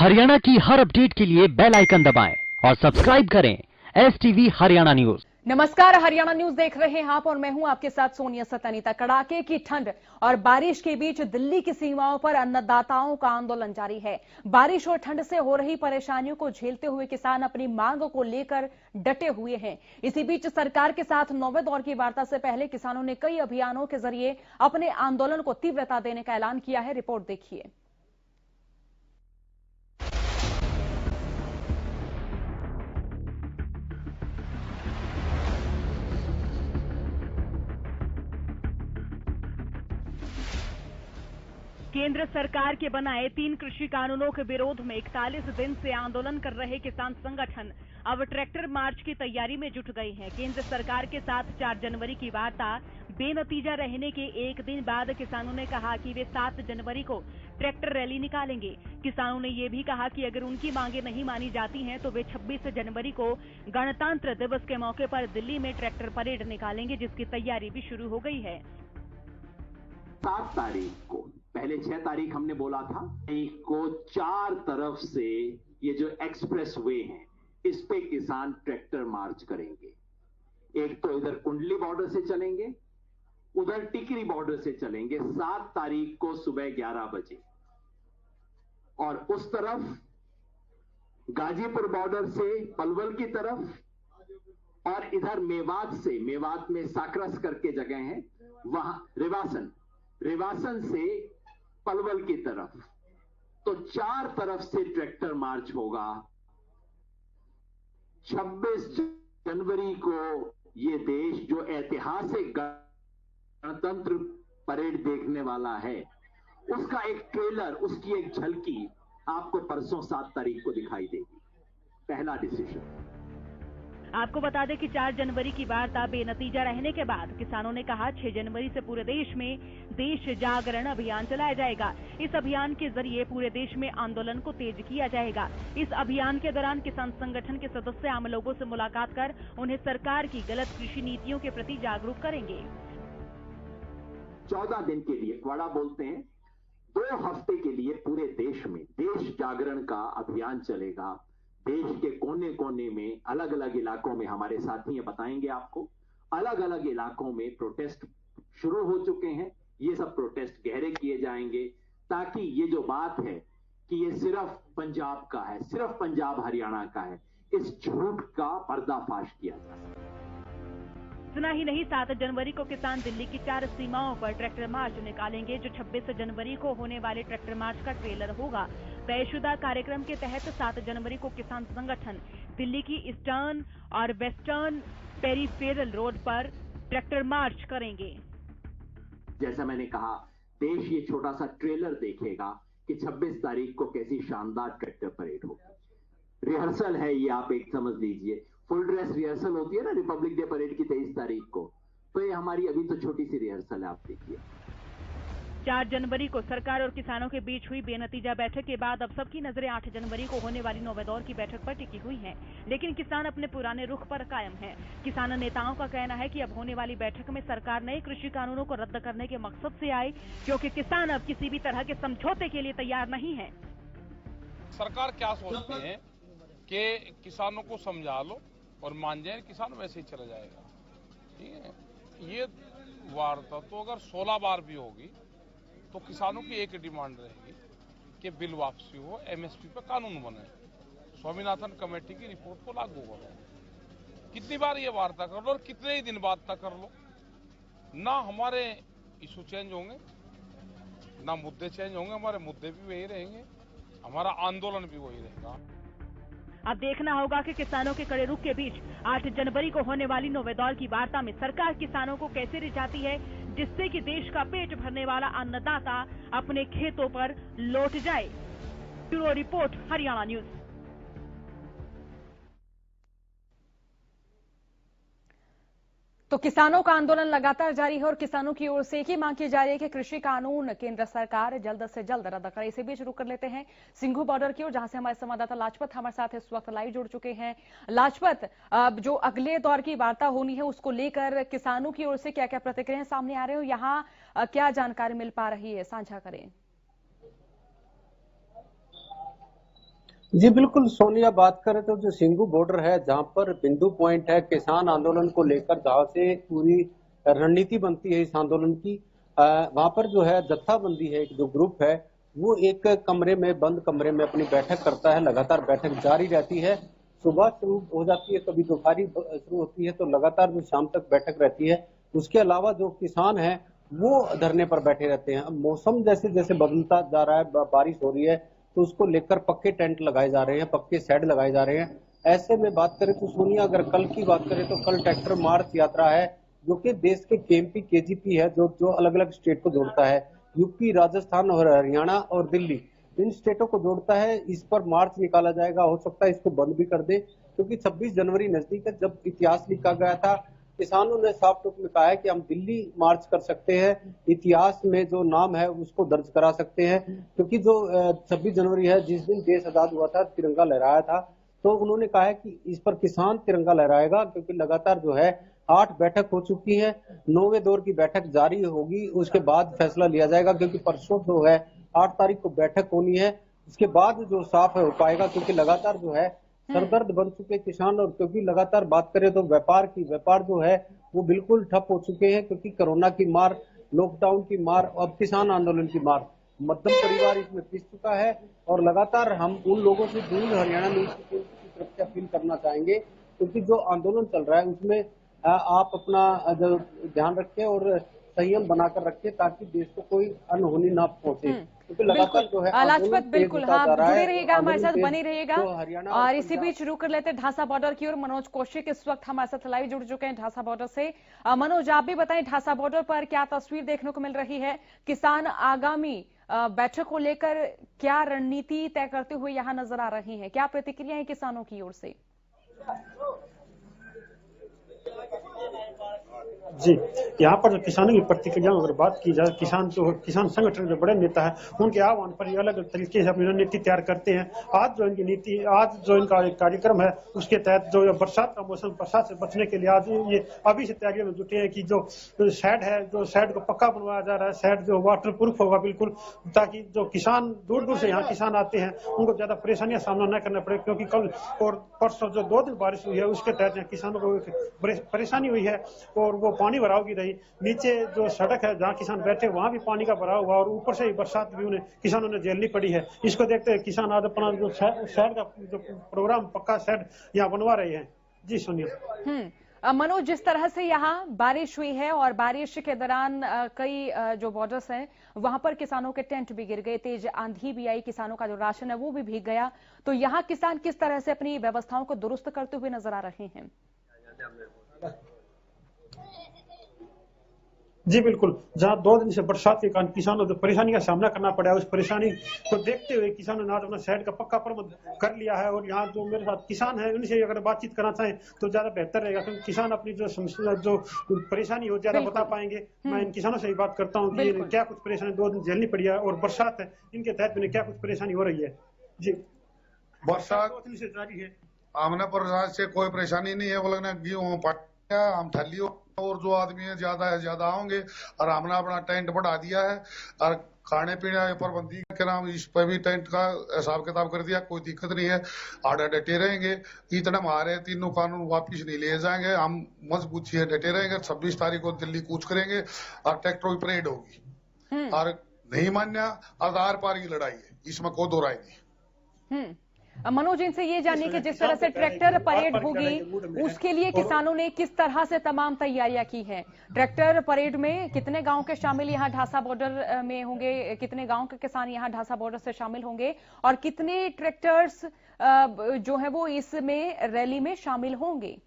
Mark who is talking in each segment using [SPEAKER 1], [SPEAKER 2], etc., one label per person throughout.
[SPEAKER 1] हरियाणा की हर अपडेट के लिए बेल आइकन दबाएं और सब्सक्राइब करें STV हरियाणा न्यूज।
[SPEAKER 2] नमस्कार, हरियाणा न्यूज देख रहे हैं आप और मैं हूं आपके साथ सोनिया सतनीता। कड़ाके की ठंड और बारिश के बीच दिल्ली की सीमाओं पर अन्नदाताओं का आंदोलन जारी है। बारिश और ठंड से हो रही परेशानियों को झेलते हुए किसान अपनी मांग को लेकर डटे हुए हैं। इसी बीच सरकार के साथ 9वें दौर की वार्ता से पहले किसानों ने कई अभियानों के जरिए अपने आंदोलन को तीव्रता देने का ऐलान किया है। रिपोर्ट देखिए।
[SPEAKER 3] केंद्र सरकार के बनाए 3 कृषि कानूनों के विरोध में 41 दिन से आंदोलन कर रहे किसान संगठन अब ट्रैक्टर मार्च की तैयारी में जुट गए हैं। केंद्र सरकार के साथ 4 जनवरी की वार्ता बेनतीजा रहने के एक दिन बाद किसानों ने कहा कि वे 7 जनवरी को ट्रैक्टर रैली निकालेंगे। किसानों ने ये भी कहा कि अगर उनकी मांगे नहीं मानी जाती हैं तो वे 26 जनवरी को गणतंत्र दिवस के मौके पर दिल्ली में ट्रैक्टर परेड निकालेंगे, जिसकी तैयारी भी शुरू हो गई है।
[SPEAKER 4] 7 तारीख को, पहले 6 तारीख हमने बोला था, एक को 4 तरफ से ये जो एक्सप्रेस वे है इस पे किसान ट्रैक्टर मार्च करेंगे। एक तो इधर कुंडली बॉर्डर से चलेंगे, उधर टिकरी बॉर्डर से चलेंगे 7 तारीख को सुबह 11 बजे, और उस तरफ गाजीपुर बॉर्डर से पलवल की तरफ, और इधर मेवात से, मेवात में साकरस करके जगह है, वहां रिवासन से पलवल की तरफ, तो 4 तरफ से ट्रैक्टर मार्च होगा। 26 जनवरी को ये देश जो ऐतिहासिक गणतंत्र परेड देखने वाला है, उसका एक ट्रेलर, उसकी एक झलकी आपको परसों 7 तारीख को दिखाई देगी। पहला डिसीजन।
[SPEAKER 3] आपको बता दें कि 4 जनवरी की वार्ता बेनतीजा रहने के बाद किसानों ने कहा 6 जनवरी से पूरे देश में देश जागरण अभियान चलाया जाएगा। इस अभियान के जरिए पूरे देश में आंदोलन को तेज किया जाएगा। इस अभियान के दौरान किसान संगठन के सदस्य आम लोगों से मुलाकात कर उन्हें सरकार की गलत कृषि नीतियों के प्रति जागरूक करेंगे।
[SPEAKER 4] 14 दिन के लिए, वाड़ा बोलते हैं, 2 हफ्ते के लिए पूरे देश में देश जागरण का अभियान चलेगा। देश के कोने कोने में, अलग अलग इलाकों में हमारे साथी बताएंगे आपको, अलग अलग इलाकों में प्रोटेस्ट शुरू हो चुके हैं। ये सब प्रोटेस्ट गहरे किए जाएंगे ताकि ये जो बात है कि ये सिर्फ पंजाब का है, सिर्फ पंजाब हरियाणा का है, इस झूठ का पर्दाफाश किया जा सके।
[SPEAKER 3] इतना ही नहीं, 7 जनवरी को किसान दिल्ली की 4 सीमाओं पर ट्रैक्टर मार्च निकालेंगे, जो 26 जनवरी को होने वाले ट्रैक्टर मार्च का ट्रेलर होगा। तयशुदा कार्यक्रम के तहत 7 जनवरी को किसान संगठन दिल्ली की ईस्टर्न और वेस्टर्न पेरिफेरल रोड पर ट्रैक्टर मार्च करेंगे।
[SPEAKER 4] जैसा मैंने कहा, देश ये छोटा सा ट्रेलर देखेगा कि 26 तारीख को कैसी शानदार ट्रैक्टर परेड होगी। रिहर्सल है ये, आप एक समझ लीजिए, फुल ड्रेस रिहर्सल होती है ना रिपब्लिक डे परेड की 23 तारीख को, तो ये हमारी अभी तो छोटी सी रिहर्सल है, आप देखिए।
[SPEAKER 3] 4 जनवरी को सरकार और किसानों के बीच हुई बेनतीजा बैठक के बाद अब सबकी नजरें 8 जनवरी को होने वाली 9वें दौर की बैठक पर टिकी हुई हैं। लेकिन किसान अपने पुराने रुख पर कायम हैं। किसान नेताओं का कहना है कि अब होने वाली बैठक में सरकार नए कृषि कानूनों को रद्द करने के मकसद से आए, क्योंकि किसान अब किसी भी तरह के समझौते के लिए तैयार नहीं है।
[SPEAKER 5] सरकार क्या सोचती है कि किसानों को समझा लो और मान जाए, किसान वैसे ही चला जाएगा। ठीक है, ये वार्ता तो अगर 16 बार भी होगी तो किसानों की एक डिमांड रहेगी कि बिल वापसी हो, MSP पे कानून बने, स्वामीनाथन कमेटी की रिपोर्ट को लागू करो। कितनी बार ये वार्ता कर लो और कितने ही दिन बाद तक कर लो, ना हमारे इशू चेंज होंगे, ना मुद्दे चेंज होंगे, हमारे मुद्दे भी वही रहेंगे, हमारा आंदोलन भी वही रहेगा।
[SPEAKER 3] अब देखना होगा कि किसानों के कड़े रुख के बीच 8 जनवरी को होने वाली 9वें दौर की वार्ता में सरकार किसानों को कैसे रिझाती है, जिससे कि देश का पेट भरने वाला अन्नदाता अपने खेतों पर लौट जाए। Bureau report, Haryana news.
[SPEAKER 2] तो किसानों का आंदोलन लगातार जारी है और किसानों की ओर से एक ही मांग की जा रही है कि कृषि कानून केंद्र सरकार जल्द से जल्द रद्द करे। इसी बीच रुक कर लेते हैं सिंघू बॉर्डर की ओर, जहां से हमारे संवाददाता लाजपत हमारे साथ इस वक्त लाइव जुड़ चुके हैं। लाजपत, जो अगले दौर की वार्ता होनी है उसको लेकर किसानों की ओर से क्या क्या प्रतिक्रियाएं सामने आ रही हो, यहाँ क्या जानकारी मिल पा रही है, साझा करें।
[SPEAKER 6] जी बिल्कुल सोनिया, बात करें तो जो सिंघू बॉर्डर है, जहां पर बिंदु पॉइंट है किसान आंदोलन को लेकर, जहां से पूरी रणनीति बनती है इस आंदोलन की, वहां पर जो है जत्थाबंदी है, एक जो ग्रुप है वो एक कमरे में, बंद कमरे में अपनी बैठक करता है। लगातार बैठक जारी रहती है, सुबह शुरू हो जाती है, कभी दोपहरी शुरू होती है, तो लगातार जो शाम तक बैठक रहती है। उसके अलावा जो किसान है वो धरने पर बैठे रहते हैं। मौसम जैसे जैसे बदलता जा रहा है, बारिश हो रही है, तो उसको लेकर पक्के टेंट लगाए जा रहे हैं, पक्के शेड लगाए जा रहे हैं। ऐसे में बात करें तो सोनिया, अगर कल की बात करें तो कल ट्रैक्टर मार्च यात्रा है, जो कि देश के केएमपी केजीपी है, जो अलग अलग स्टेट को जोड़ता है, यूपी, राजस्थान और हरियाणा और दिल्ली, इन स्टेटों को जोड़ता है। इस पर मार्च निकाला जाएगा, हो सकता है इसको बंद भी कर दे, क्योंकि 26 जनवरी नजदीक है। जब इतिहास लिखा गया था, किसानों ने साफ तौर में कहा है कि हम दिल्ली मार्च कर सकते हैं, इतिहास में जो नाम है उसको दर्ज करा सकते हैं, क्योंकि जो 26 जनवरी है, जिस दिन देश आजाद हुआ था, तिरंगा लहराया था, तो उन्होंने कहा है कि इस पर किसान तिरंगा लहराएगा, क्योंकि लगातार जो है 8 बैठक हो चुकी है, 9वें दौर की बैठक जारी होगी, उसके बाद फैसला लिया जाएगा, क्योंकि परसों जो है 8 तारीख को बैठक होनी है, उसके बाद जो साफ हो पाएगा, क्योंकि लगातार जो है सरदर्द बन चुके किसान। और क्योंकि लगातार बात करें तो व्यापार जो है वो बिल्कुल ठप हो चुके हैं, क्योंकि कोरोना की मार, लॉकडाउन की मार, अब किसान आंदोलन की मार, मध्यम परिवार इसमें पिस चुका है। और लगातार हम उन लोगों से दूर हरियाणा न्यूज की तरफ से अपील करना चाहेंगे, क्योंकि जो आंदोलन चल रहा है उसमें आप अपना जो ध्यान रखें और संयम बनाकर रखें, ताकि देश को कोई अनहोनी ना पहुंचे। क्योंकि लगातार जो है
[SPEAKER 2] लाजपत, बिल्कुल हाँ, जुड़े रहिएगा, हमारे साथ बने रहिएगा। और इसी बीच रुक कर लेते ढांसा बॉर्डर की ओर। मनोज कौशिक इस वक्त हमारे साथ लाइव जुड़ चुके हैं ढांसा बॉर्डर से। मनोज, आप भी बताएं, ढांसा बॉर्डर पर क्या तस्वीर देखने को मिल रही है? किसान आगामी बैठक को लेकर क्या रणनीति तय करते हुए यहाँ नजर आ रही है? क्या प्रतिक्रिया है किसानों की ओर से?
[SPEAKER 7] जी, यहाँ पर जो किसानों की प्रतिक्रियाओं अगर बात की जाए, किसान संगठन के बड़े नेता हैं, उनके आह्वान पर ये अलग अलग तरीके से अपनी रणनीति तैयार करते हैं। आज जो इनका एक कार्यक्रम है, उसके तहत जो बरसात का मौसम, बरसात से बचने के लिए आज ये अभी से तैयारियों में जुटे हैं कि जो शेड है, जो शेड को पक्का बनवाया जा रहा है, शेड जो वाटर प्रूफ होगा बिल्कुल, ताकि जो किसान दूर दूर से यहाँ किसान आते हैं उनको ज्यादा परेशानियां सामना न करना पड़े। क्योंकि कल और परसों जो 2 दिन बारिश हुई है, उसके तहत यहाँ किसानों को परेशानी हुई है और वो पानी भराव की रही। नीचे जो सड़क है जहाँ किसान बैठे, वहाँ भी पानी का भराव हुआ और ऊपर से ही बरसात भी उन्हें किसानों ने झेलनी पड़ी है। इसको देखते हुए किसान आज अपना जो शेड का जो प्रोग्राम, पक्का शेड यहाँ बनवा रहे हैं। जी सोनिया।
[SPEAKER 2] मनोज, जिस तरह से यहाँ बारिश हुई है और बारिश के दौरान कई जो बॉर्डर्स हैं वहां पर किसानों के टेंट भी गिर गए, तेज आंधी भी आई, किसानों का जो राशन है वो भी भीग गया, तो यहाँ किसान किस तरह से अपनी व्यवस्थाओं को दुरुस्त करते हुए नजर आ रहे हैं?
[SPEAKER 7] जी बिल्कुल, जहाँ 2 दिन से बरसात के कारण किसानों को परेशानी का सामना करना पड़ा, उस परेशानी को देखते हुए किसानों ने आज अपना शेड का पक्का प्रबंध कर लिया है। और यहाँ जो मेरे साथ किसान है, उनसे अगर बातचीत करना चाहें तो ज्यादा बेहतर रहेगा, क्योंकि किसान अपनी जो समस्या, जो परेशानी हो, ज्यादा बता पाएंगे। मैं इन किसानों से ही बात करता हूँ कि क्या कुछ परेशानी 2 दिन झेलनी पड़ी है और बरसात है, इनके तहत उन्हें क्या कुछ परेशानी हो रही है। जी,
[SPEAKER 8] बरसात
[SPEAKER 7] 2 दिन से जारी है,
[SPEAKER 8] आमने पर से कोई परेशानी नहीं है। वो लगना गेहूं हम ठल्लियों और जो आदमी है ज्यादा होंगे, और हमने अपना टेंट बढ़ा दिया है और खाने पीने प्रबंधी के नाम इस पर भी टेंट का हिसाब किताब कर दिया। कोई दिक्कत नहीं है, आड़े डटे रहेंगे। इतना हमारे तीनों कानून वापिस नहीं लिए जाएंगे, हम मजबूत से डटे रहेंगे। 26 तारीख को दिल्ली कूच करेंगे और ट्रैक्टर की परेड होगी और नहीं मान्या आधार पार की लड़ाई है, इसमें कोई दो राय नहीं।
[SPEAKER 2] मनोज, इनसे ये जानिए कि जिस तरह से ट्रैक्टर परेड होगी, उसके लिए किसानों ने किस तरह से तमाम तैयारियां की हैं? ट्रैक्टर परेड में कितने गांव के शामिल यहाँ ढांसा बॉर्डर में होंगे, कितने गांव के किसान यहाँ ढांसा बॉर्डर से शामिल होंगे और कितने ट्रैक्टर्स जो है वो इसमें रैली में शामिल होंगे?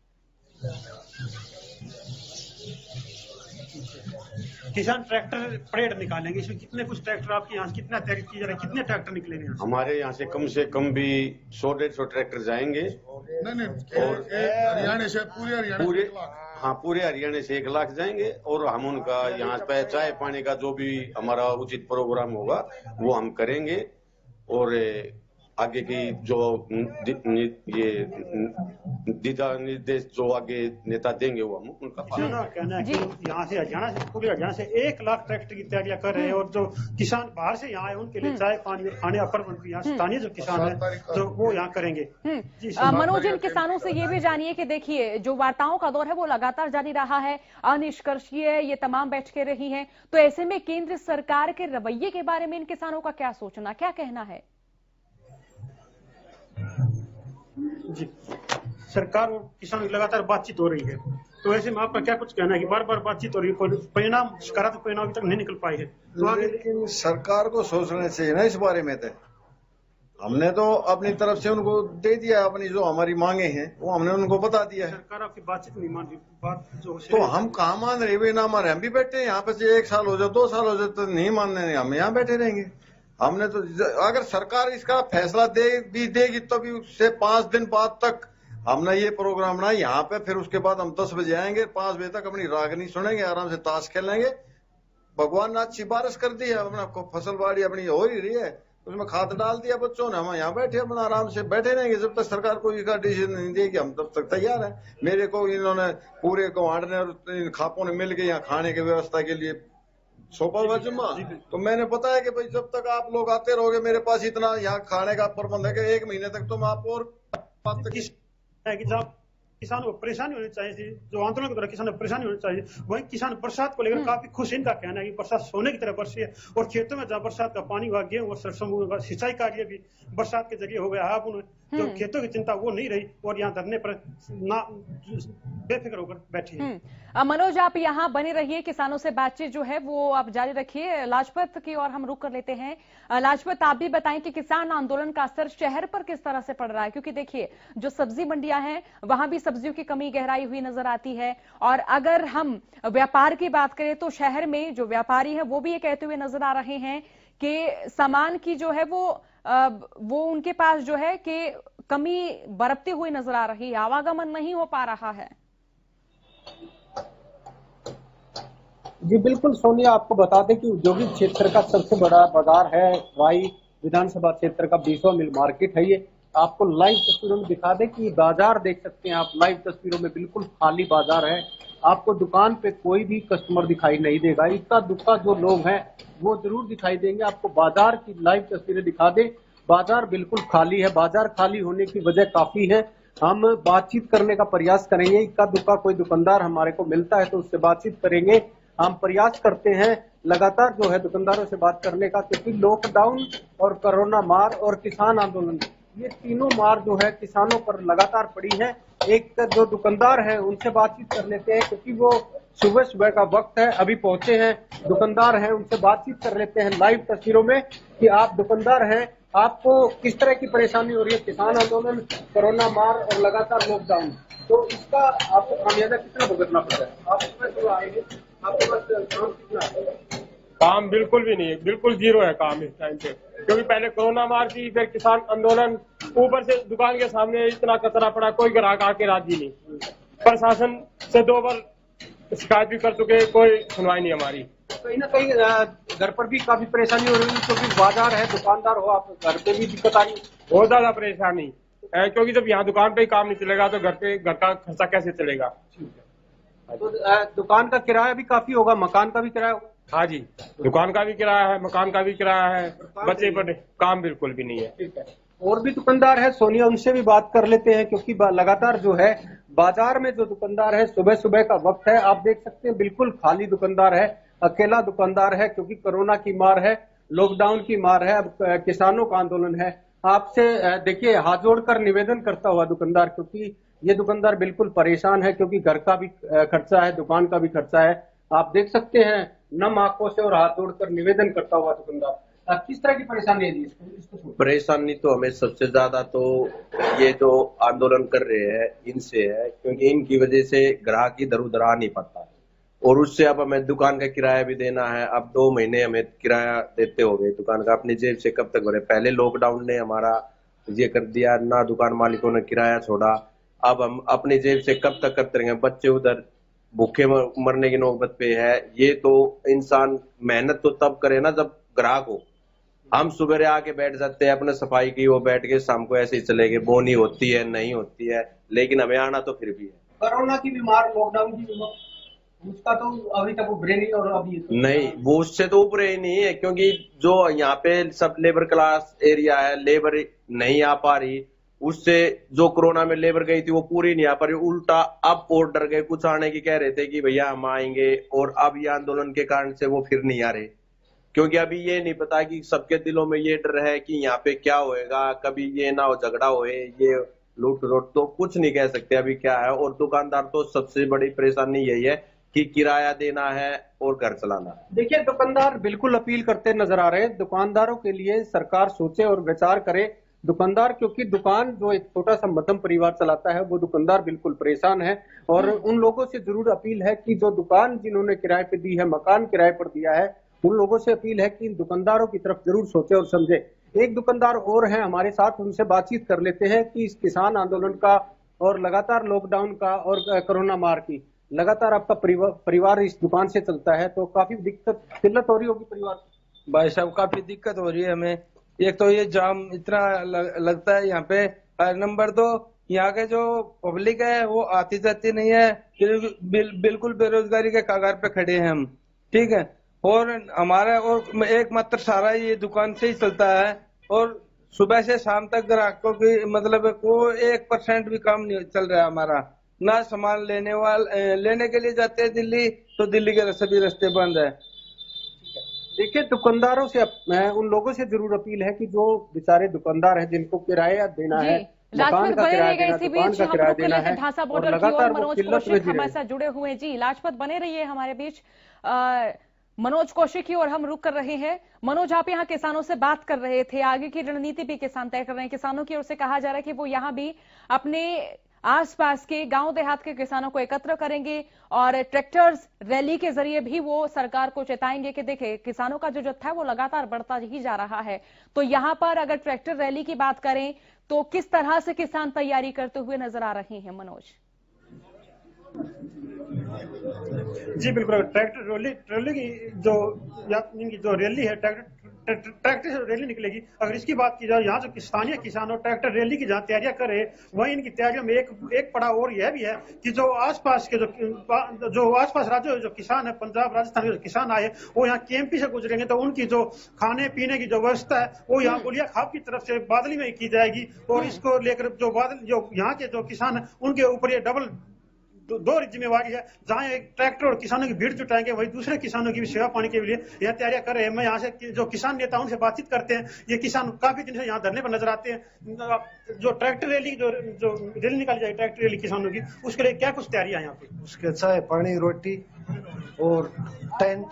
[SPEAKER 7] किसान ट्रैक्टर परेड निकालेंगे, इसमें कितने कुछ ट्रैक्टर आपके यहाँ कितना तैयारी की जा रही है, कितने ट्रैक्टर निकलेंगे?
[SPEAKER 9] हमारे यहाँ से कम भी 100-150 ट्रैक्टर जाएंगे।
[SPEAKER 8] नहीं, हरियाणा से
[SPEAKER 9] पूरे हरियाणा से 1 लाख जाएंगे और हम उनका यहाँ पे चाय पानी का जो भी हमारा उचित प्रोग्राम होगा वो हम करेंगे। और आगे की जो ये दिशा निर्देश जो आगे नेता देंगे वो हम उनका पालन
[SPEAKER 7] किसानों का कहना है कि यहाँ से हरियाणा से पूरे हरियाणा से 1 लाख ट्रैक्टर की तैयारियां कर रहे हैं और जो किसान बाहर से यहाँ आए उनके लिए चाय पानी और खाने अपर मंत्री यहाँ स्थानीय जो किसान है जो वो यहाँ करेंगे।
[SPEAKER 2] मनोज, इन किसानों से ये भी जानिए कि देखिए जो वार्ताओं का दौर है वो लगातार जारी रहा है, अनिष्कर्षीय ये तमाम बैठकें रही हैं, तो ऐसे में केंद्र सरकार के रवैये के बारे में इन किसानों का क्या सोचना, क्या कहना है?
[SPEAKER 7] जी, सरकार और किसानों की लगातार बातचीत हो रही है, तो ऐसे में आपका क्या कुछ कहना है कि बार बार बातचीत हो रही है, कोई परिणाम सकारात्मक परिणाम अभी तक नहीं निकल पाए हैं, तो आगे
[SPEAKER 10] लेकिन सरकार को सोचना चाहिए ना इस बारे में। तो हमने तो अपनी तरफ से उनको दे दिया, अपनी जो हमारी मांगे हैं वो हमने उनको बता दिया है।
[SPEAKER 7] सरकार आपकी बातचीत नहीं मान रही, बात जो
[SPEAKER 10] तो हम कहाँ मान रहे वे ना हमारे, हम भी बैठे हैं यहाँ पे, 1 साल हो जाए 2 साल हो जाए तो नहीं मानने, हम यहाँ बैठे रहेंगे। हमने तो अगर सरकार इसका फैसला देगी तो भी उससे 5 दिन बाद तक हमने ये प्रोग्राम बनाया यहाँ पे, फिर उसके बाद हम 10 बजे आएंगे, 5 बजे तक अपनी रागनी सुनेंगे, आराम से ताश खेलेंगे। भगवान ने अच्छी बारिश कर दी है, अपना फसल बाड़ी अपनी हो ही रही है, उसमें खाद डाल दिया बच्चों ने, हम यहाँ बैठे अपना आराम से बैठे रहेंगे जब तक सरकार कोई इसका डिसीजन नहीं देगी, हम तब तक तैयार हैं। मेरे को इन्होंने पूरे गवांड ने और इन खापों ने मिल के यहाँ खाने की व्यवस्था के लिए सौंपा हुआ जिम्मा, तो मैंने बताया कि भाई जब तक आप लोग आते रहोगे मेरे पास इतना यहाँ खाने का प्रबंध है कि 1 महीने तक तो मैं आपको और
[SPEAKER 7] है कि जब किसानों को परेशानी होनी चाहिए, जो आंदोलन के दौरान किसानों को परेशानी होनी चाहिए, वही किसान बरसात को लेकर काफी खुश है। इनका कहना है कि बरसात सोने की तरह बरसी है और खेतों में जहाँ बरसात का पानी हुआ, गेहूं और सरसों का सिंचाई कार्य भी बरसात के जरिए हो गया। अब उन्हें जो खेतों की चिंता वो नहीं रही और यहाँ धरने पर ना बेफिक्र होकर बैठे हैं।
[SPEAKER 2] मनोज, आप यहाँ बने रहिए, किसानों से बातचीत जो है वो आप जारी रखिए। लाजपत की ओर हम रुक कर लेते हैं। लाजपत, आप भी बताएं कि किसान आंदोलन का असर शहर पर किस तरह से पड़ रहा है, क्योंकि देखिए जो सब्जी मंडियां हैं वहां भी सब्जियों की कमी गहराई हुई नजर आती है, और अगर हम व्यापार की बात करें तो शहर में जो व्यापारी है वो भी ये कहते हुए नजर आ रहे हैं कि सामान की जो है वो उनके पास जो है कि कमी बरतती हुई नजर आ रही है, आवागमन नहीं हो पा रहा है।
[SPEAKER 6] जी बिल्कुल सोनिया, आपको बता दें कि औद्योगिक क्षेत्र का सबसे बड़ा बाजार है वाई विधानसभा क्षेत्र का 20वां मिल मार्केट है। ये आपको लाइव तस्वीरों में दिखा दें कि बाजार देख सकते हैं आप, लाइव तस्वीरों में बिल्कुल खाली बाजार है। आपको दुकान पे कोई भी कस्टमर दिखाई नहीं देगा, इतना दुक्का जो लोग हैं वो जरूर दिखाई देंगे। आपको बाजार की लाइव तस्वीरें दिखा दें, बाजार बिल्कुल खाली है। बाजार खाली होने की वजह काफी है। हम बातचीत करने का प्रयास करेंगे, इक्का दुक्का कोई दुकानदार हमारे को मिलता है तो उससे बातचीत करेंगे। हम प्रयास करते हैं लगातार जो है दुकानदारों से बात करने का, क्योंकि लॉकडाउन और कोरोना मार और किसान आंदोलन, ये तीनों मार जो है किसानों पर लगातार पड़ी है। एक जो दुकानदार है उनसे बातचीत कर लेते हैं, क्योंकि वो सुबह सुबह का वक्त है, अभी पहुंचे हैं। दुकानदार हैं, उनसे बातचीत कर लेते हैं लाइव तस्वीरों में कि आप दुकानदार हैं, आपको किस तरह की परेशानी हो रही है, किसान आंदोलन, कोरोना मार और लगातार लॉकडाउन, तो इसका आपको खामियाजा कितना भुगतना पड़ रहा है? आप इसमें जो आएंगे आपके पास काम कितना है?
[SPEAKER 11] काम बिल्कुल भी नहीं है, बिल्कुल जीरो है काम इस टाइम पे, क्योंकि पहले कोरोना मार थी, फिर किसान आंदोलन, ऊपर से दुकान के सामने इतना कचरा पड़ा, कोई ग्राहक आके राजी नहीं। प्रशासन से 2 बार शिकायत भी कर चुके, कोई सुनवाई नहीं हमारी।
[SPEAKER 6] कहीं ना कहीं घर पर भी काफी परेशानी हो रही है, क्योंकि बाजार है, दुकानदार हो आप, घर पे भी दिक्कत आ रही है।
[SPEAKER 11] बहुत ज्यादा परेशानी है, क्योंकि जब यहाँ दुकान पे ही काम नहीं चलेगा तो घर का खर्चा कैसे चलेगा।
[SPEAKER 6] तो दुकान का किराया भी काफी होगा, मकान का भी किराया होगा?
[SPEAKER 11] हाँ जी, दुकान का भी किराया है, मकान का भी किराया है, बच्चे पढ़े, काम बिल्कुल भी नहीं है।
[SPEAKER 6] ठीक है, और भी दुकानदार है सोनिया, उनसे भी बात कर लेते हैं, क्योंकि लगातार जो है बाजार में जो दुकानदार है, सुबह सुबह का वक्त है, आप देख सकते हैं बिल्कुल खाली दुकानदार है, अकेला दुकानदार है, क्योंकि कोरोना की मार है, लॉकडाउन की मार है, अब किसानों का आंदोलन है। आपसे देखिए हाथ जोड़कर निवेदन करता हुआ दुकानदार, क्योंकि ये दुकानदार बिल्कुल परेशान है, क्योंकि घर का भी खर्चा है, दुकान का भी खर्चा है। आप देख सकते हैं नम आंखों से और हाथ जोड़कर निवेदन करता हुआ दुकानदार। किस तरह की परेशानी है इसको?
[SPEAKER 12] परेशानी तो हमें सबसे ज्यादा तो ये जो आंदोलन कर रहे हैं इनसे है, क्योंकि इनकी वजह से ग्राहक इधर उधर आ नहीं पाता, और उससे अब हमें दुकान का किराया भी देना है। अब 2 महीने हमें किराया देते हो गए दुकान का, अपनी जेब से कब तक भरे। पहले लॉकडाउन ने हमारा ये कर दिया, ना दुकान मालिकों ने किराया छोड़ा, अब हम अपनी जेब से कब तक करते रहेंगे। बच्चे उधर भूखे मरने की नौबत पे है। ये तो इंसान मेहनत तो तब करे ना जब ग्राहक हो, हम सुबह आके बैठ जाते हैं अपने सफाई की, वो बैठ के शाम को ऐसे ही चले गए। बोनी होती है नहीं होती है, लेकिन हमें आना तो फिर भी है।
[SPEAKER 6] कोरोना की बीमार, लॉकडाउन की बीमार, उसका तो अभी तक उभरे नहीं और अभी
[SPEAKER 12] नहीं, वो उससे तो ऊपर ही नहीं है, क्योंकि जो यहाँ पे सब लेबर क्लास एरिया है, लेबर नहीं आ पा रही। उससे जो कोरोना में लेबर गई थी वो पूरी नहीं आ पा रही, उल्टा अब और डर गए। कुछ आने की कह रहे थे कि भैया हम आएंगे, और अब ये आंदोलन के कारण से वो फिर नहीं आ रहे, क्योंकि अभी ये नहीं पता कि सबके दिलों में ये डर है कि यहाँ पे क्या होएगा, कभी ये ना हो झगड़ा होए, ये लूट रोट, तो कुछ नहीं कह सकते अभी क्या है। और दुकानदार तो सबसे बड़ी परेशानी यही है कि किराया देना है और घर चलाना है।
[SPEAKER 6] देखिए, दुकानदार बिल्कुल अपील करते नजर आ रहे हैं। दुकानदारों के लिए सरकार सोचे और विचार करे। दुकानदार, क्योंकि दुकान जो एक छोटा सा मध्यम परिवार चलाता है, वो दुकानदार बिल्कुल परेशान है। और उन लोगों से जरूर अपील है कि जो दुकान जिन्होंने किराए पे दी है, मकान किराए पर दिया है, उन लोगों से अपील है कि इन दुकानदारों की तरफ जरूर सोचे और समझे। एक दुकानदार और हैं हमारे साथ, उनसे बातचीत कर लेते हैं कि इस किसान आंदोलन का और लगातार लॉकडाउन का और कोरोना मार की लगातार आपका परिवार इस दुकान से चलता है, तो काफी किल्लत हो रही होगी परिवार?
[SPEAKER 13] भाई साहब, काफी दिक्कत हो रही है हमें। एक तो ये जाम इतना लगता है यहाँ पे, नंबर 2 यहाँ के जो पब्लिक है वो आती जाती नहीं है, बिल्कुल बेरोजगारी के कगार पे खड़े हैं हम, ठीक है। और हमारा और एकमात्र सारा ये दुकान से ही चलता है, और सुबह से शाम तक ग्राहकों की मतलब कोई 1% भी काम नहीं चल रहा है हमारा। ना सामान लेने के लिए जाते हैं दिल्ली, तो दिल्ली के सभी रास्ते बंद है।
[SPEAKER 6] देखिए, दुकानदारों से मैं उन लोगों से जरूर अपील है कि जो बेचारे दुकानदार हैं, जिनको किराया देना है,
[SPEAKER 2] लाजपत बने रहेगा। इसी बीच हम रुक लेते ढांसा बॉर्डर की ओर। मनोज कौशिक हमारे साथ जुड़े हुए हैं। जी, लाजपत बने रहिए हमारे बीच। मनोज कौशिक की ओर हम रुक कर रहे हैं। मनोज, आप यहाँ किसानों से बात कर रहे थे, आगे की रणनीति भी किसान तय कर रहे हैं। किसानों की ओर से कहा जा रहा है कि वो यहाँ भी अपने आसपास के गांव देहात के किसानों को एकत्र करेंगे और ट्रैक्टर्स रैली के जरिए भी वो सरकार को चेताएंगे कि देखिए, किसानों का जो जत्था है वो लगातार बढ़ता ही जा रहा है। तो यहां पर अगर ट्रैक्टर रैली की बात करें तो किस तरह से किसान तैयारी करते हुए नजर आ रहे हैं मनोज?
[SPEAKER 7] जी बिल्कुल, ट्रैक्टर रैली की जो रैली है, ट्रैक्टर से रैली निकलेगी। अगर इसकी बात की जाए, यहाँ जो स्थानीय किसान और ट्रैक्टर रैली की जहाँ तैयारियां कर रहे हैं, वहीं इनकी तैयारियों में एक पड़ाव और यह भी है कि जो आसपास के जो आसपास राज्यों जो किसान है, पंजाब राजस्थान के जो किसान आए, वो यहाँ केएमपी से गुजरेंगे, तो उनकी जो खाने पीने की जो व्यवस्था है वो यहाँ गुलिया खाप की तरफ से बादली में की जाएगी। और इसको लेकर जो यहाँ के जो किसान है, उनके ऊपर ये डबल दो जिम्मेवारी है। जहां एक ट्रैक्टर और किसानों की भीड़ जुटाएंगे, वही दूसरे किसानों की भी सेवा पाने के लिए यह तैयारियां कर रहे हैं। मैं यहाँ से जो किसान नेता उनसे बातचीत करते हैं, ये किसान काफी दिन से यहाँ धरने पर नजर आते हैं। जो ट्रैक्टर रैली जो रैली निकाली जाएगी, ट्रैक्टर रैली किसानों की, उसके लिए क्या कुछ तैयारियां यहाँ पे?
[SPEAKER 14] उसके चाय पानी रोटी और टेंट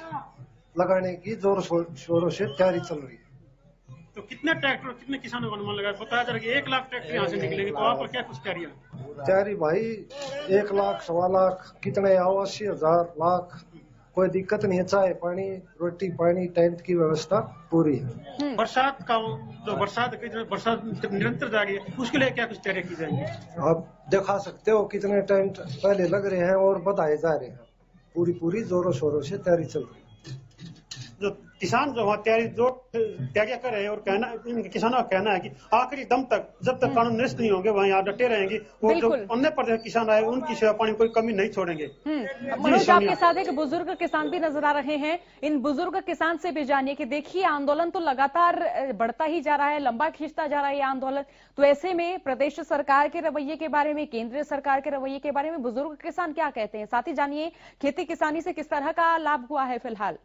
[SPEAKER 14] लगाने की जोर शोरों से तैयारी चल रही है।
[SPEAKER 7] तो कितने ट्रैक्टर और कितने किसानों का अनुमान लगा? बताया जा रहा है कि 1 लाख ट्रैक्टर यहाँ से निकलेंगे, तो वहाँ पर क्या कुछ तैयारियां?
[SPEAKER 14] तैयारी भाई 1 लाख, 1.25 लाख, कितने आओ, 80,000 लाख, कोई दिक्कत नहीं है। चाय पानी रोटी पानी टेंट की व्यवस्था पूरी है।
[SPEAKER 7] बरसात का जो बरसात निरंतर जारी है, उसके लिए क्या कुछ तैयारी की जाएगी?
[SPEAKER 14] आप दिखा सकते हो कितने टेंट पहले लग रहे हैं और बताए जा रहे हैं। पूरी जोरों शोरों से तैयारी चल रही है।
[SPEAKER 7] जो किसान जो वहाँ तैयारियां कर रहे हैं, और इन किसानों का कहना है कि आखिरी दम तक, जब तक कानून निरस्त नहीं होंगे, वहाँ यहाँ डटे रहेंगे। और जो अन्य प्रदेश किसान आए, उनकी सेवा पानी कोई कमी नहीं छोड़ेंगे।
[SPEAKER 2] मनोज, आपके साथ एक बुजुर्ग किसान भी नजर आ रहे हैं। इन बुजुर्ग किसान से भी जानिए कि देखिए, आंदोलन तो लगातार बढ़ता ही जा रहा है, लंबा खींचता जा रहा है ये आंदोलन। तो ऐसे में प्रदेश सरकार के रवैये के बारे में, केंद्रीय सरकार के रवैये के बारे में बुजुर्ग किसान क्या कहते हैं? साथ ही जानिए खेती किसानी से किस तरह का लाभ हुआ है फिलहाल।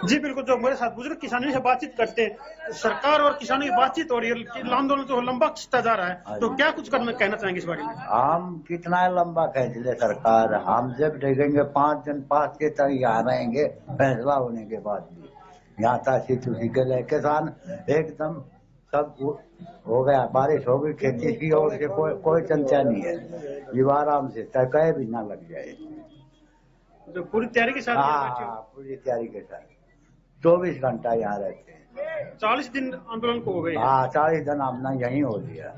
[SPEAKER 7] जी बिल्कुल, जो मेरे साथ बुजुर्ग किसानों से बातचीत करते हैं, सरकार और किसानों की बातचीत हो रही है, आंदोलन तो लंबा खिंचता जा रहा है, तो क्या कुछ कहना चाहेंगे इस बारे में?
[SPEAKER 15] हम कितना लंबा खींच ले सरकार, हम जब देखेंगे 5 दिन 5 के तक यहाँ रहेंगे, फैसला होने के बाद भी यहाँ ताशी तुशी के लिए किसान एकदम सब हो गया। बारिश हो गई, खेती की ओर से कोई चिंता नहीं है, ये आराम से तय भी ना लग जाए।
[SPEAKER 7] जो पूरी तैयारी के साथ?
[SPEAKER 15] हाँ, पूरी तैयारी के साथ 24 घंटा यहाँ रहते हैं।
[SPEAKER 7] 40 दिन आंदोलन को हो गए?
[SPEAKER 15] हाँ, 40 दिन अपना यहीं हो लिया।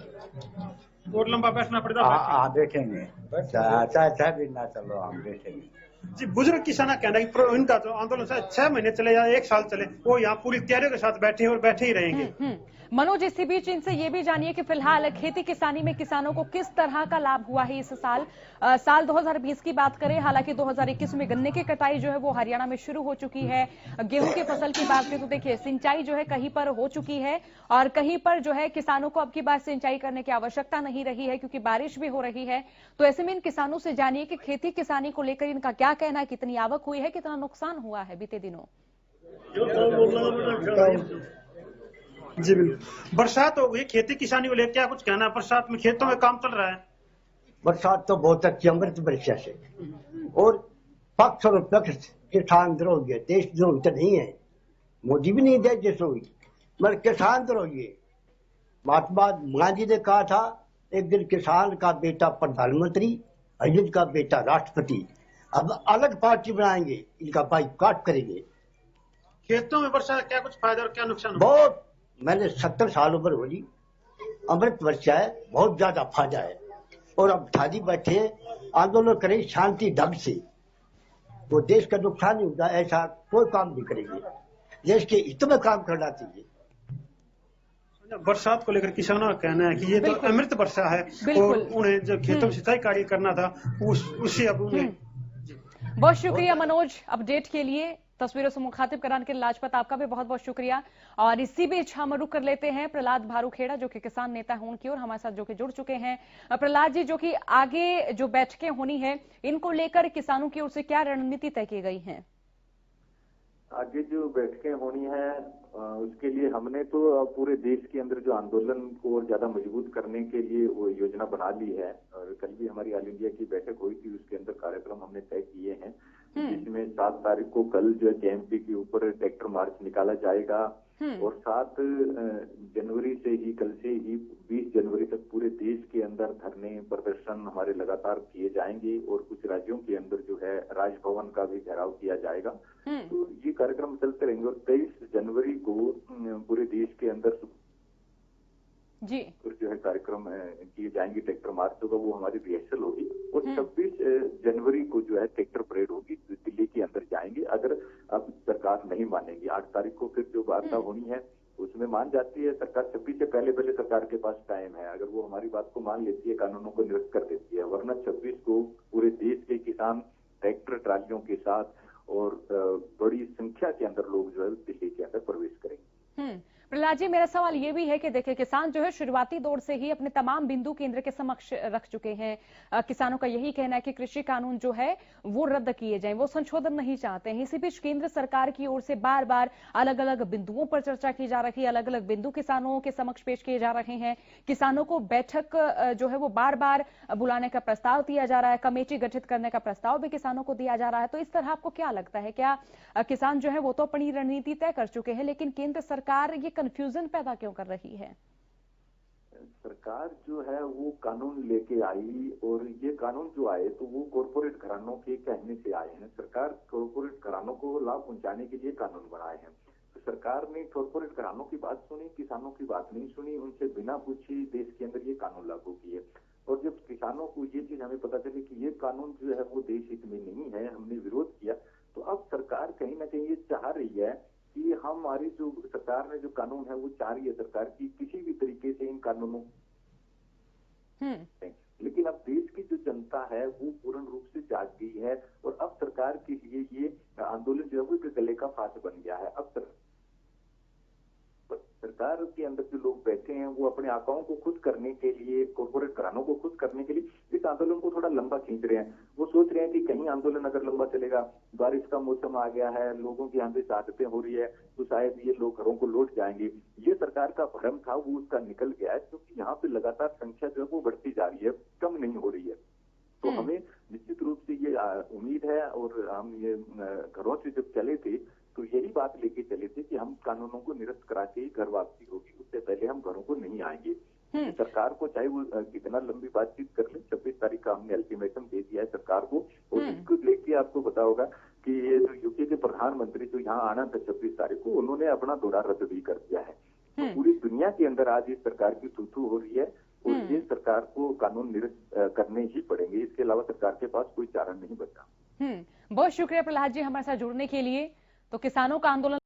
[SPEAKER 7] और लंबा बैठना पड़ता?
[SPEAKER 15] हाँ, बैठेंगे, चाहे भी ना चलो, हम बैठेंगे।
[SPEAKER 7] जी, बुजुर्ग किसान का कहना है कि इनका जो आंदोलन 6 महीने चले या 1 साल चले, वो यहाँ पूरी तैयारियों के साथ बैठे हैं और बैठे ही रहेंगे।
[SPEAKER 2] मनोज, इसी बीच इनसे ये भी जानिए कि फिलहाल खेती किसानी में किसानों को किस तरह का लाभ हुआ है इस साल। साल 2020 की बात करें, हालांकि 2021 में गन्ने की कटाई जो है वो हरियाणा में शुरू हो चुकी है। गेहूं की फसल की बात करें तो देखिए सिंचाई जो है कहीं पर हो चुकी है और कहीं पर जो है किसानों को अब की बार सिंचाई करने की आवश्यकता नहीं रही है क्योंकि बारिश भी हो रही है। तो ऐसे में इन किसानों से जानिए कि खेती किसानी को लेकर इनका क्या कहना है, कितनी आवक हुई है, कितना नुकसान हुआ है बीते दिनों।
[SPEAKER 7] जी बिल्कुल, बरसात हो गई, खेती किसानी को लेकर क्या कुछ कहना है? बरसात में खेतों में काम चल रहा है।
[SPEAKER 16] बरसात तो बहुत अच्छी अमृत वर्षा से और पक्ष और पक्ष किसान द्रोह है, देश द्रोह तो नहीं है, मोदी भी नहीं देश द्रोही मगर किसान द्रोही है। महात्मा गांधी ने कहा था एक दिन किसान का बेटा प्रधानमंत्री, अयुद्ध का बेटा राष्ट्रपति। अब अलग पार्टी बनाएंगे, इनका बाइकाट करेंगे।
[SPEAKER 7] खेतों में वर्षा क्या कुछ फायदा और क्या नुकसान?
[SPEAKER 16] बहुत, मैंने 70 साल उम्र हो ली, अमृत वर्षा है, बहुत ज्यादा फायदा है। और अब खाली बैठे आंदोलन करें शांति ढंग से, वो देश का नुकसान नहीं होगा, ऐसा कोई काम नहीं करेंगे। देश के हित में काम करना चाहिए।
[SPEAKER 7] बरसात को लेकर किसानों का कहना है कि ये तो अमृत वर्षा है और उन्हें जो खेतों में सिंचाई कार्य करना था उससे अब उन्हें।
[SPEAKER 2] बहुत शुक्रिया मनोज अपडेट के लिए, तस्वीरों से मुखातिब कराने के लिए। लाजपत आपका भी बहुत बहुत शुक्रिया। और इसी बीच हम रुक कर लेते हैं प्रहलाद भारूखेड़ा जो कि किसान नेता हैं उनकी ओर, हमारे साथ जो कि जुड़ चुके हैं। प्रहलाद जी, जो कि आगे जो बैठकें होनी है इनको लेकर किसानों की ओर से क्या रणनीति तय की गई है?
[SPEAKER 17] आगे जो बैठकें होनी है उसके लिए हमने तो पूरे देश के अंदर जो आंदोलन को और ज्यादा मजबूत करने के लिए वो योजना बना ली है। और कल भी हमारी ऑल इंडिया की बैठक हुई थी, उसके अंदर कार्यक्रम हमने तय किए हैं, जिसमें 7 तारीख को कल जो है केएमपी के ऊपर ट्रैक्टर मार्च निकाला जाएगा और 7 जनवरी से ही, कल से ही 20 जनवरी तक पूरे देश के अंदर धरने प्रदर्शन हमारे लगातार किए जाएंगे और कुछ राज्यों के अंदर जो है राजभवन का भी घेराव किया जाएगा। तो ये कार्यक्रम चलते रहेंगे और 23 जनवरी को पूरे देश के अंदर
[SPEAKER 2] जी
[SPEAKER 17] जो है कार्यक्रम किए जाएंगे। ट्रैक्टर मार्च होगा, वो हमारी रिहर्सल होगी और 26 जनवरी को जो है ट्रैक्टर परेड होगी, दिल्ली के अंदर जाएंगे। अगर अब सरकार नहीं मानेगी, 8 तारीख को फिर जो वार्ता होनी है उसमें मान जाती है सरकार, 26 से पहले सरकार के पास टाइम है, अगर वो हमारी बात को मान लेती है, कानूनों को निरस्त कर देती है, वरना 26 को पूरे देश के किसान ट्रैक्टर ट्रालियों के साथ और बड़ी संख्या के अंदर लोग जो है दिल्ली के अंदर प्रवेश करेंगे।
[SPEAKER 2] प्रहलाद जी, मेरा सवाल ये भी है कि देखिए किसान जो है शुरुआती दौर से ही अपने तमाम बिंदु केंद्र के समक्ष रख चुके हैं। किसानों का यही कहना है कि कृषि कानून जो है वो रद्द किए जाएं, वो संशोधन नहीं चाहते हैं। इसी बीच केंद्र सरकार की ओर से बार बार अलग अलग बिंदुओं पर चर्चा की जा रही है, अलग अलग बिंदु किसानों के समक्ष पेश किए जा रहे हैं। किसानों को बैठक जो है वो बार बार बुलाने का प्रस्ताव दिया जा रहा है, कमेटी गठित करने का प्रस्ताव भी किसानों को दिया जा रहा है। तो इस तरह आपको क्या लगता है, क्या किसान जो है वो तो अपनी रणनीति तय कर चुके हैं, लेकिन केंद्र सरकार ये कंफ्यूजन पैदा क्यों कर रही है?
[SPEAKER 17] सरकार जो है वो कानून लेके आई और ये कानून जो आए तो वो कॉरपोरेट घरानों के कहने से आए हैं। सरकार कॉरपोरेट घरानों को लाभ पहुंचाने के लिए कानून बनाए हैं। तो सरकार ने कॉरपोरेट घरानों की बात सुनी, किसानों की बात नहीं सुनी, उनसे बिना पूछे देश के अंदर ये कानून लागू किए। और जब किसानों को ये चीज हमें पता चली कि ये कानून जो है वो देश हित में नहीं है, हमने विरोध किया, तो अब सरकार कहीं ना कहीं ये चाह रही है कि हमारी जो सरकार ने जो कानून है वो चाह रही है सरकार की किसी भी तरीके से इन कानूनों लेकिन अब देश की जो जनता है वो पूर्ण रूप से जाग गई है और अब सरकार के लिए ये आंदोलन जो है वो एक गले का फांस बन गया है। अब सरकार के अंदर जो लोग बैठे हैं वो अपने आकाओं को खुद करने के लिए, कॉर्पोरेट घरानों को खुद करने के लिए इस आंदोलन को थोड़ा लंबा खींच रहे हैं। वो सोच रहे हैं कि कहीं आंदोलन अगर लंबा चलेगा, बारिश का मौसम आ गया है, लोगों की यहाँ पे आदतें हो रही है, तो शायद ये लोग घरों को लौट जाएंगे। ये सरकार का भ्रम था, वो उसका निकल गया है, क्योंकि यहाँ पे लगातार संख्या जो है वो बढ़ती जा रही है, कम नहीं हो रही है। तो हमें निश्चित रूप से ये उम्मीद है और हम ये घरों से जब चले थे तो यही बात लेके चले थे कि हम कानूनों को निरस्त करा के ही घर वापसी होगी, उससे पहले हम घरों को नहीं आएंगे। सरकार को चाहे वो कितना लंबी बातचीत कर ले, 26 तारीख का हमने अल्टीमेटम दे दिया है सरकार को। और इसको लेके आपको पता होगा कि ये जो यूके के प्रधानमंत्री जो यहाँ आना था 26 तारीख को, उन्होंने अपना दौरा रद्द भी कर दिया है। तो पूरी दुनिया के अंदर आज इस सरकार की थू-थू हो रही है और ये सरकार को कानून निरस्त करने ही पड़ेंगे, इसके अलावा सरकार के पास कोई चारा नहीं बचा।
[SPEAKER 2] बहुत शुक्रिया प्रहलाद जी हमारे साथ जुड़ने के लिए। तो किसानों का आंदोलन